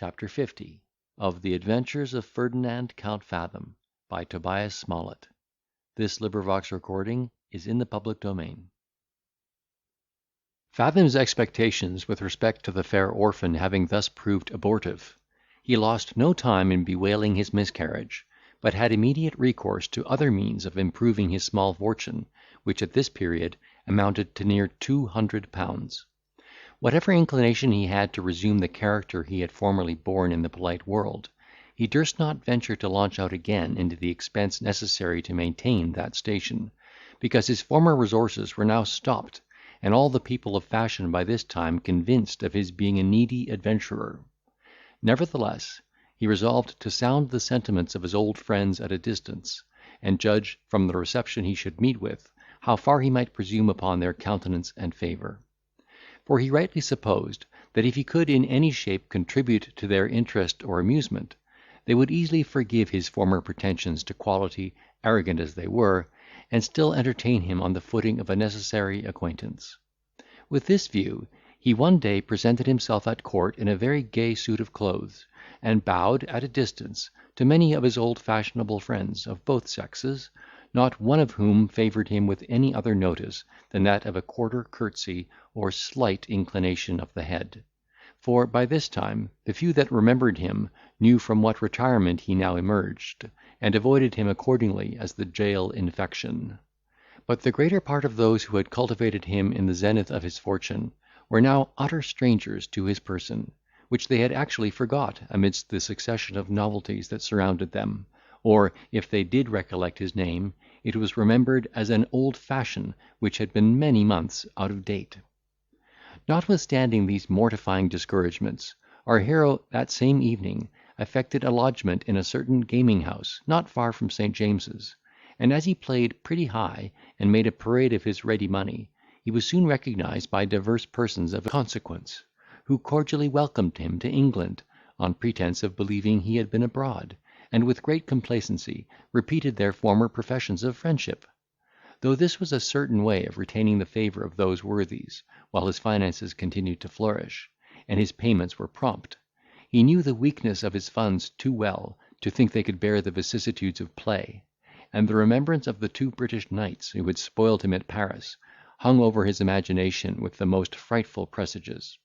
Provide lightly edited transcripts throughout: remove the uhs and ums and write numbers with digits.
Chapter 50 of the Adventures of Ferdinand Count Fathom by Tobias Smollett. This recording is in the public domain. Fathom's expectations with respect to the fair orphan having thus proved abortive, he lost no time in bewailing his miscarriage, but had immediate recourse to other means of improving his small fortune, which at this period amounted to near £200. Whatever inclination he had to resume the character he had formerly borne in the polite world, he durst not venture to launch out again into the expense necessary to maintain that station, because his former resources were now stopped, and all the people of fashion by this time convinced of his being a needy adventurer. Nevertheless, he resolved to sound the sentiments of his old friends at a distance, and judge, from the reception he should meet with, how far he might presume upon their countenance and favour. For he rightly supposed, that if he could in any shape contribute to their interest or amusement, they would easily forgive his former pretensions to quality, arrogant as they were, and still entertain him on the footing of a necessary acquaintance. With this view, he one day presented himself at court in a very gay suit of clothes, and bowed at a distance to many of his old fashionable friends of both sexes, not one of whom favoured him with any other notice than that of a quarter curtsy or slight inclination of the head; for by this time the few that remembered him knew from what retirement he now emerged, and avoided him accordingly as the jail infection. But the greater part of those who had cultivated him in the zenith of his fortune were now utter strangers to his person, which they had actually forgot amidst the succession of novelties that surrounded them, or, if they did recollect his name, it was remembered as an old fashion which had been many months out of date. Notwithstanding these mortifying discouragements, our hero that same evening effected a lodgment in a certain gaming house not far from St. James's, and as he played pretty high, and made a parade of his ready money, he was soon recognised by divers persons of consequence, who cordially welcomed him to England, on pretence of believing he had been abroad, and with great complacency repeated their former professions of friendship. Though this was a certain way of retaining the favour of those worthies, while his finances continued to flourish, and his payments were prompt, he knew the weakness of his funds too well to think they could bear the vicissitudes of play, and the remembrance of the 2 British knights who had spoiled him at Paris hung over his imagination with the most frightful presages.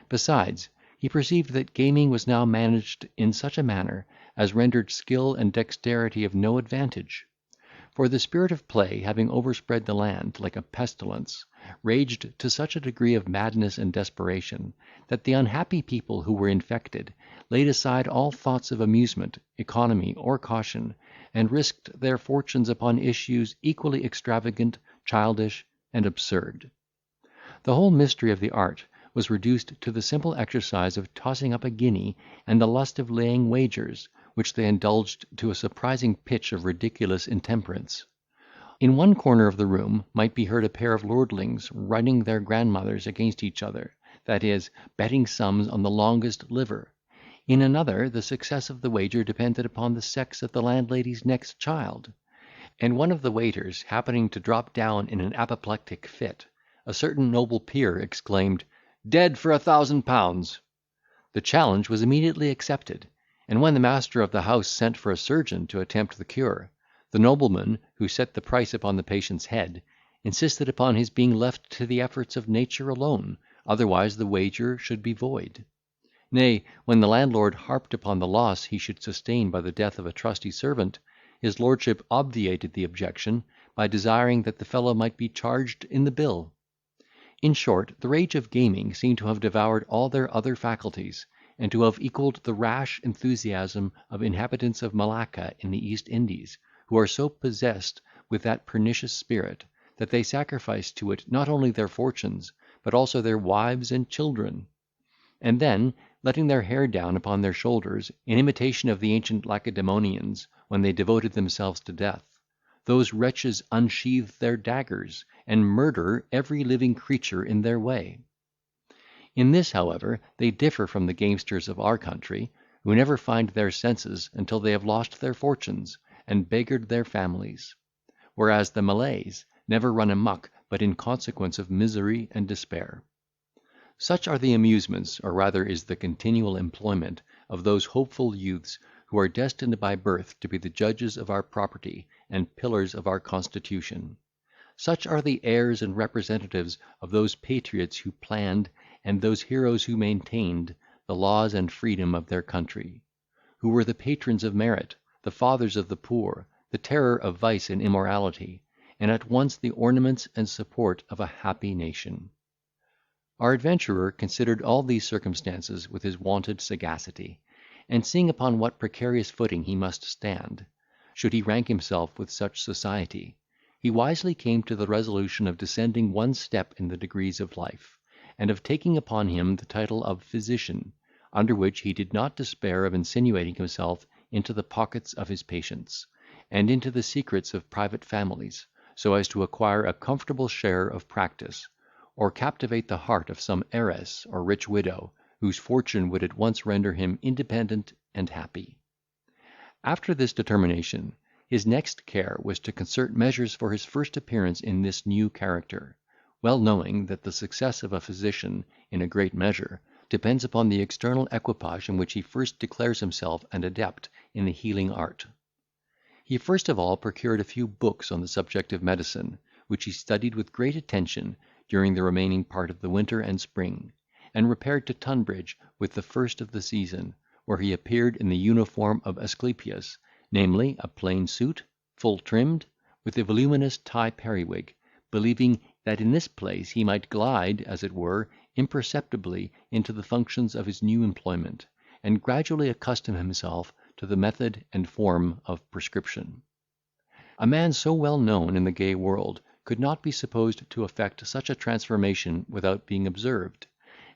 Besides, he perceived that gaming was now managed in such a manner as rendered skill and dexterity of no advantage; for the spirit of play having overspread the land like a pestilence, raged to such a degree of madness and desperation, that the unhappy people who were infected laid aside all thoughts of amusement, economy, or caution, and risked their fortunes upon issues equally extravagant, childish, and absurd. The whole mystery of the art was reduced to the simple exercise of tossing up a guinea, and the lust of laying wagers, which they indulged to a surprising pitch of ridiculous intemperance. In one corner of the room might be heard a pair of lordlings running their grandmothers against each other, that is, betting sums on the longest liver. In another, the success of the wager depended upon the sex of the landlady's next child; and one of the waiters happening to drop down in an apoplectic fit, a certain noble peer exclaimed, "Dead for £1,000." The challenge was immediately accepted; and when the master of the house sent for a surgeon to attempt the cure, the nobleman, who set the price upon the patient's head, insisted upon his being left to the efforts of nature alone, otherwise the wager should be void. Nay, when the landlord harped upon the loss he should sustain by the death of a trusty servant, his lordship obviated the objection, by desiring that the fellow might be charged in the bill. In short, the rage of gaming seemed to have devoured all their other faculties, and to have equalled the rash enthusiasm of inhabitants of Malacca in the East Indies, who are so possessed with that pernicious spirit, that they sacrifice to it not only their fortunes, but also their wives and children; and then, letting their hair down upon their shoulders, in imitation of the ancient Lacedaemonians, when they devoted themselves to death, those wretches unsheathe their daggers, and murder every living creature in their way. In this, however, they differ from the gamesters of our country, who never find their senses until they have lost their fortunes, and beggared their families; whereas the Malays never run amuck but in consequence of misery and despair. Such are the amusements, or rather is the continual employment, of those hopeful youths who are destined by birth to be the judges of our property and pillars of our constitution. Such are the heirs and representatives of those patriots who planned, and those heroes who maintained, the laws and freedom of their country; who were the patrons of merit, the fathers of the poor, the terror of vice and immorality, and at once the ornaments and support of a happy nation. Our adventurer considered all these circumstances with his wonted sagacity, and seeing upon what precarious footing he must stand, should he rank himself with such society, he wisely came to the resolution of descending one step in the degrees of life, and of taking upon him the title of physician, under which he did not despair of insinuating himself into the pockets of his patients, and into the secrets of private families, so as to acquire a comfortable share of practice, or captivate the heart of some heiress or rich widow, whose fortune would at once render him independent and happy. After this determination, his next care was to concert measures for his first appearance in this new character, well knowing that the success of a physician, in a great measure, depends upon the external equipage in which he first declares himself an adept in the healing art. He first of all procured a few books on the subject of medicine, which he studied with great attention during the remaining part of the winter and spring, and repaired to Tunbridge with the first of the season, where he appeared in the uniform of Asclepius, namely, a plain suit, full trimmed, with a voluminous tie periwig, believing that in this place he might glide, as it were, imperceptibly into the functions of his new employment, and gradually accustom himself to the method and form of prescription. A man so well known in the gay world could not be supposed to effect such a transformation without being observed;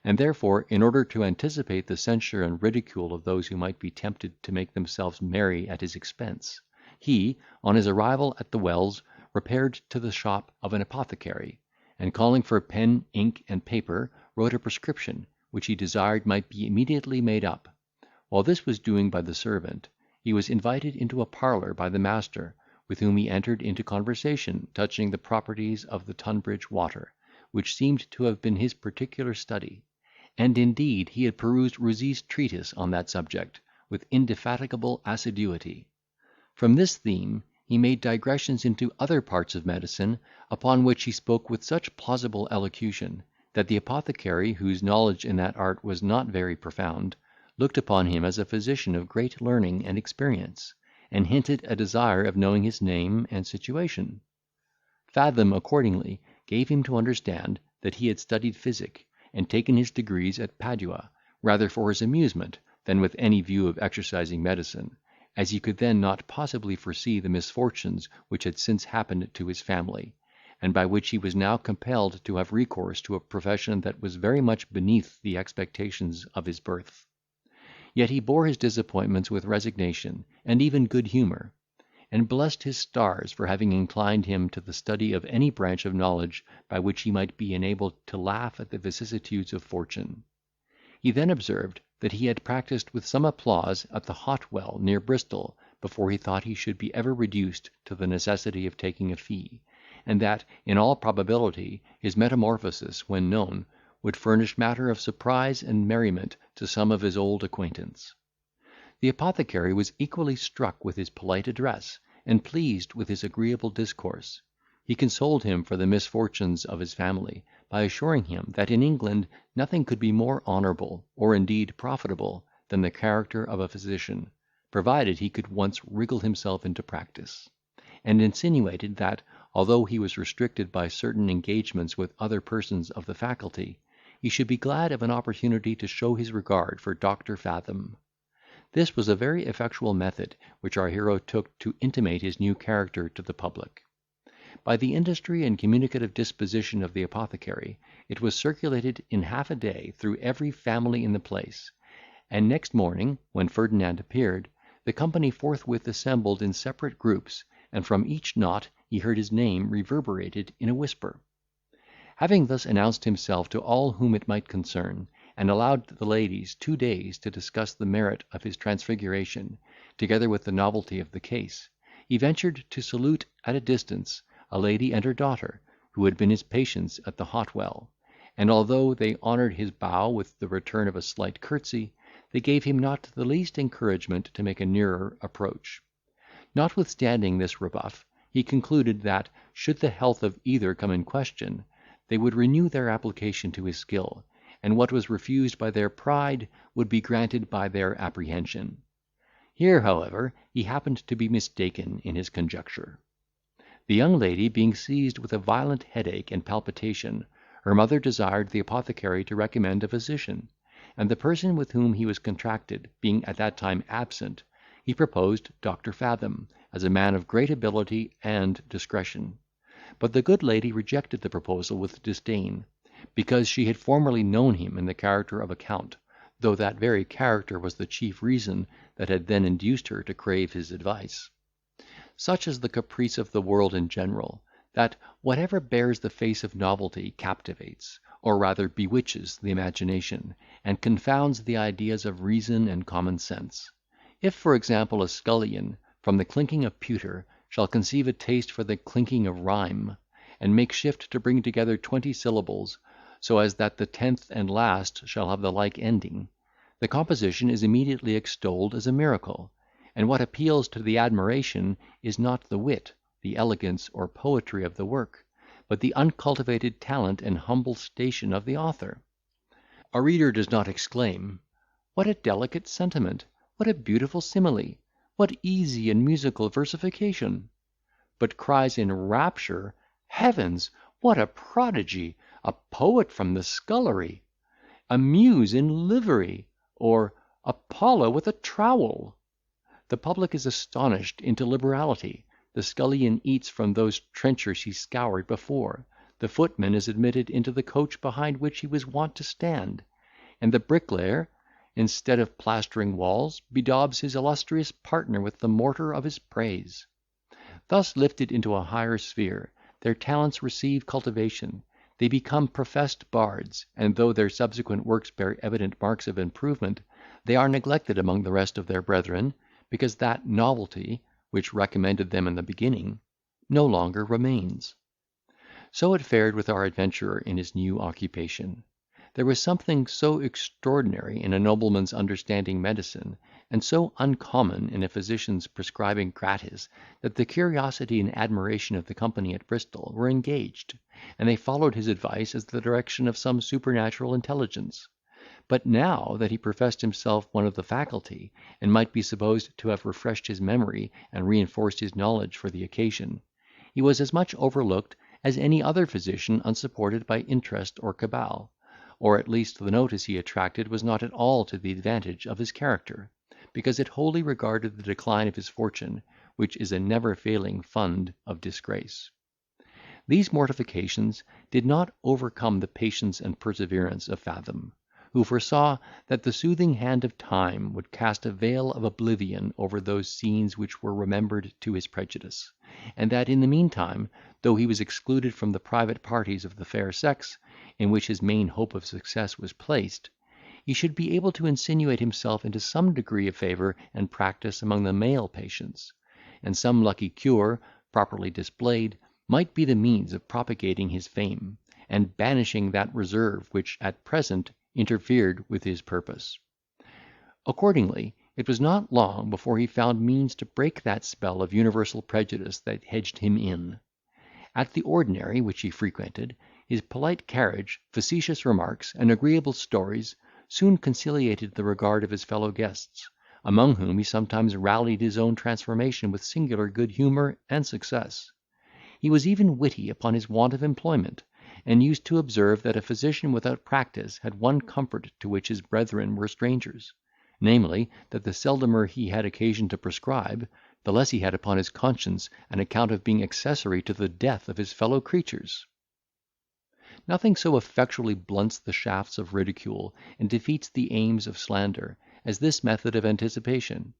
and therefore, in order to anticipate the censure and ridicule of those who might be tempted to make themselves merry at his expense, he, on his arrival at the Wells, repaired to the shop of an apothecary, and calling for pen, ink, and paper, wrote a prescription, which he desired might be immediately made up. While this was doing by the servant, he was invited into a parlour by the master, with whom he entered into conversation touching the properties of the Tunbridge water, which seemed to have been his particular study; and indeed he had perused Rouzy's treatise on that subject with indefatigable assiduity. From this theme he made digressions into other parts of medicine, upon which he spoke with such plausible elocution, that the apothecary, whose knowledge in that art was not very profound, looked upon him as a physician of great learning and experience, and hinted a desire of knowing his name and situation. Fathom accordingly gave him to understand that he had studied physic, and taken his degrees at Padua, rather for his amusement than with any view of exercising medicine, as he could then not possibly foresee the misfortunes which had since happened to his family, and by which he was now compelled to have recourse to a profession that was very much beneath the expectations of his birth. Yet he bore his disappointments with resignation, and even good humour, and blessed his stars for having inclined him to the study of any branch of knowledge by which he might be enabled to laugh at the vicissitudes of fortune. He then observed that he had practised with some applause at the Hot Well near Bristol before he thought he should be ever reduced to the necessity of taking a fee, and that, in all probability, his metamorphosis, when known, would furnish matter of surprise and merriment to some of his old acquaintance. The apothecary was equally struck with his polite address, and pleased with his agreeable discourse. He consoled him for the misfortunes of his family, by assuring him that in England nothing could be more honourable, or indeed profitable, than the character of a physician, provided he could once wriggle himself into practice; and insinuated that, although he was restricted by certain engagements with other persons of the faculty, he should be glad of an opportunity to show his regard for Dr. Fathom. This was a very effectual method which our hero took to intimate his new character to the public. By the industry and communicative disposition of the apothecary, it was circulated in half a day through every family in the place; and next morning, when Ferdinand appeared, the company forthwith assembled in separate groups, and from each knot he heard his name reverberated in a whisper. Having thus announced himself to all whom it might concern, and allowed the ladies 2 days to discuss the merit of his transfiguration, together with the novelty of the case, he ventured to salute at a distance a lady and her daughter, who had been his patients at the Hot Well, and although they honoured his bow with the return of a slight curtsy, they gave him not the least encouragement to make a nearer approach. Notwithstanding this rebuff, he concluded that, should the health of either come in question, they would renew their application to his skill, and what was refused by their pride would be granted by their apprehension. Here, however, he happened to be mistaken in his conjecture. The young lady being seized with a violent headache and palpitation, her mother desired the apothecary to recommend a physician, and the person with whom he was contracted being at that time absent, he proposed Dr. Fathom, as a man of great ability and discretion. But the good lady rejected the proposal with disdain, because she had formerly known him in the character of a count, though that very character was the chief reason that had then induced her to crave his advice. Such is the caprice of the world in general, that whatever bears the face of novelty captivates, or rather bewitches the imagination, and confounds the ideas of reason and common sense. If, for example, a scullion, from the clinking of pewter, shall conceive a taste for the clinking of rhyme, and make shift to bring together 20 syllables, so as that the 10th and last shall have the like ending, the composition is immediately extolled as a miracle, and what appeals to the admiration is not the wit, the elegance, or poetry of the work, but the uncultivated talent and humble station of the author. A reader does not exclaim, "What a delicate sentiment! What a beautiful simile! What easy and musical versification!" but cries in rapture, "Heavens! What a prodigy! A poet from the scullery! A muse in livery! Or Apollo with a trowel!" The public is astonished into liberality, the scullion eats from those trenchers he scoured before, the footman is admitted into the coach behind which he was wont to stand, and the bricklayer, instead of plastering walls, bedaubs his illustrious partner with the mortar of his praise. Thus lifted into a higher sphere, their talents receive cultivation, they become professed bards, and though their subsequent works bear evident marks of improvement, they are neglected among the rest of their brethren, because that novelty, which recommended them in the beginning, no longer remains. So it fared with our adventurer in his new occupation. There was something so extraordinary in a nobleman's understanding medicine, and so uncommon in a physician's prescribing gratis, that the curiosity and admiration of the company at Bristol were engaged, and they followed his advice as the direction of some supernatural intelligence. But now that he professed himself one of the faculty, and might be supposed to have refreshed his memory and reinforced his knowledge for the occasion, he was as much overlooked as any other physician unsupported by interest or cabal, or at least the notice he attracted was not at all to the advantage of his character, because it wholly regarded the decline of his fortune, which is a never failing fund of disgrace. These mortifications did not overcome the patience and perseverance of Fathom, who foresaw that the soothing hand of time would cast a veil of oblivion over those scenes which were remembered to his prejudice, and that in the meantime, though he was excluded from the private parties of the fair sex, in which his main hope of success was placed, he should be able to insinuate himself into some degree of favour and practice among the male patients, and some lucky cure, properly displayed, might be the means of propagating his fame, and banishing that reserve which at present interfered with his purpose. Accordingly, it was not long before he found means to break that spell of universal prejudice that hedged him in. At the ordinary which he frequented, his polite carriage, facetious remarks, and agreeable stories soon conciliated the regard of his fellow guests, among whom he sometimes rallied his own transformation with singular good humour and success. He was even witty upon his want of employment, and used to observe that a physician without practice had one comfort to which his brethren were strangers, namely, that the seldomer he had occasion to prescribe, the less he had upon his conscience an account of being accessory to the death of his fellow creatures. Nothing so effectually blunts the shafts of ridicule, and defeats the aims of slander, as this method of anticipation.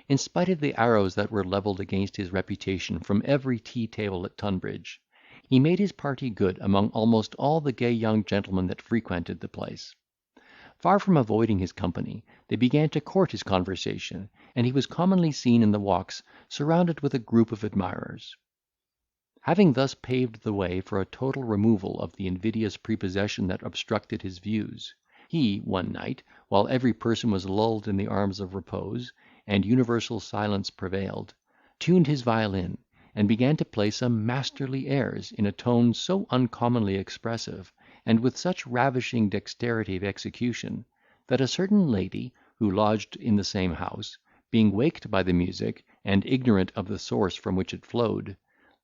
In spite of the arrows that were levelled against his reputation from every tea table at Tunbridge, he made his party good among almost all the gay young gentlemen that frequented the place. Far from avoiding his company, they began to court his conversation, and he was commonly seen in the walks surrounded with a group of admirers. Having thus paved the way for a total removal of the invidious prepossession that obstructed his views, he, one night, while every person was lulled in the arms of repose, and universal silence prevailed, tuned his violin, and began to play some masterly airs in a tone so uncommonly expressive, and with such ravishing dexterity of execution, that a certain lady, who lodged in the same house, being waked by the music, and ignorant of the source from which it flowed,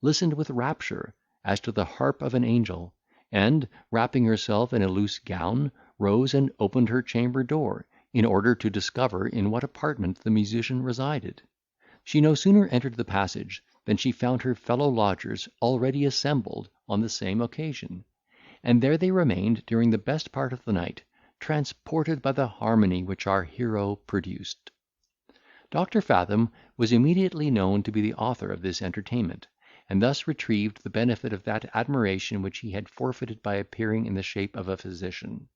listened with rapture, as to the harp of an angel, and, wrapping herself in a loose gown, rose and opened her chamber door, in order to discover in what apartment the musician resided. She no sooner entered the passage than she found her fellow lodgers already assembled on the same occasion, and there they remained during the best part of the night, transported by the harmony which our hero produced. Dr. Fathom was immediately known to be the author of this entertainment, and thus retrieved the benefit of that admiration which he had forfeited by appearing in the shape of a physician.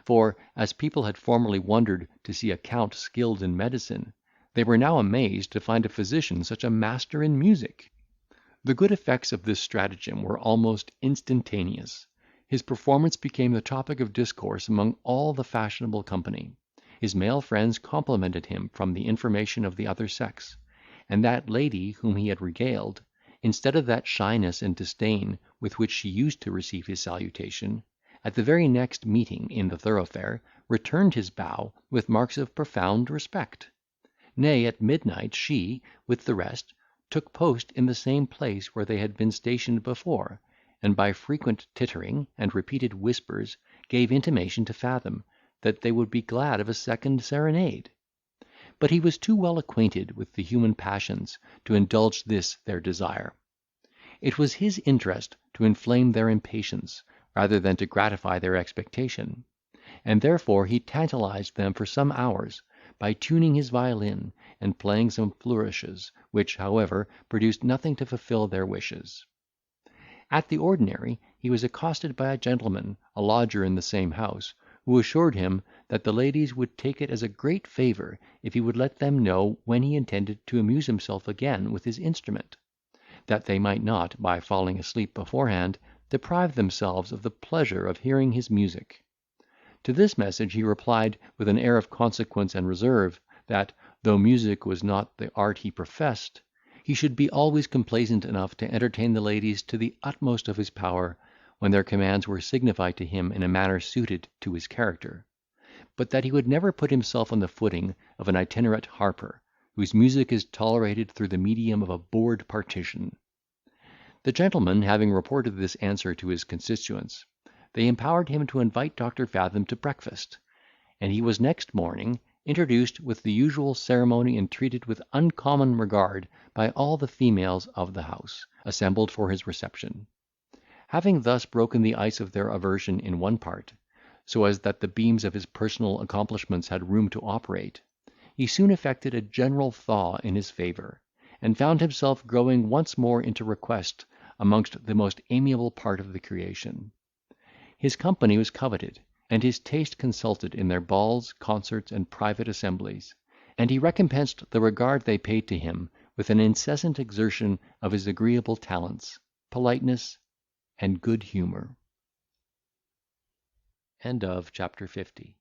For, as people had formerly wondered to see a count skilled in medicine, they were now amazed to find a physician such a master in music. The good effects of this stratagem were almost instantaneous. His performance became the topic of discourse among all the fashionable company. His male friends complimented him from the information of the other sex, and that lady whom he had regaled, instead of that shyness and disdain with which she used to receive his salutation, at the very next meeting in the thoroughfare, returned his bow with marks of profound respect. Nay, at midnight she, with the rest, took post in the same place where they had been stationed before, and by frequent tittering and repeated whispers gave intimation to Fathom that they would be glad of a second serenade. But he was too well acquainted with the human passions to indulge this their desire. It was his interest to inflame their impatience, rather than to gratify their expectation; and therefore he tantalised them for some hours, by tuning his violin, and playing some flourishes, which, however, produced nothing to fulfil their wishes. At the ordinary, he was accosted by a gentleman, a lodger in the same house, who assured him that the ladies would take it as a great favour if he would let them know when he intended to amuse himself again with his instrument, that they might not, by falling asleep beforehand, deprive themselves of the pleasure of hearing his music. To this message he replied, with an air of consequence and reserve, that, though music was not the art he professed, he should be always complaisant enough to entertain the ladies to the utmost of his power, when their commands were signified to him in a manner suited to his character; but that he would never put himself on the footing of an itinerant harper, whose music is tolerated through the medium of a board partition. The gentleman having reported this answer to his constituents, they empowered him to invite Dr. Fathom to breakfast, and he was next morning introduced with the usual ceremony, and treated with uncommon regard by all the females of the house, assembled for his reception. Having thus broken the ice of their aversion in one part, so as that the beams of his personal accomplishments had room to operate, he soon effected a general thaw in his favour, and found himself growing once more into request amongst the most amiable part of the creation. His company was coveted, and his taste consulted in their balls, concerts, and private assemblies, and he recompensed the regard they paid to him with an incessant exertion of his agreeable talents, politeness, and good humour. End of Chapter 50.